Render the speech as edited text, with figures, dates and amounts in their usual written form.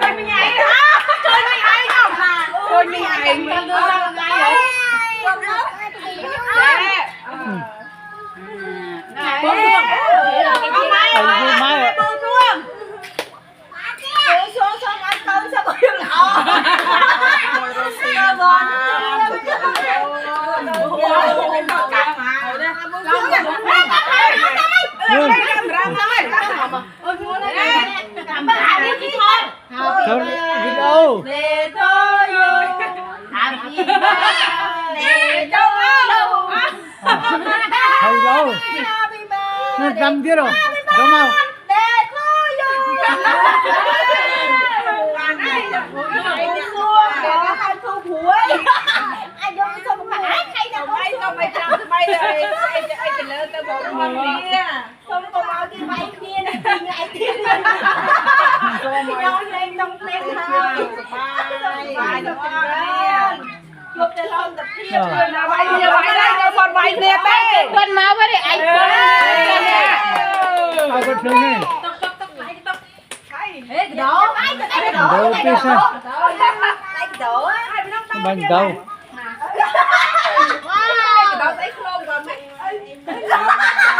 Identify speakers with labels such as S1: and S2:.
S1: chơi mình ai không chơi mình ai mình đưa ra ngay rồi
S2: thầy đâu nó cầm kia rồi đúng không
S1: con máu với anh
S2: ai có chơi này đâu biết sao bánh đâu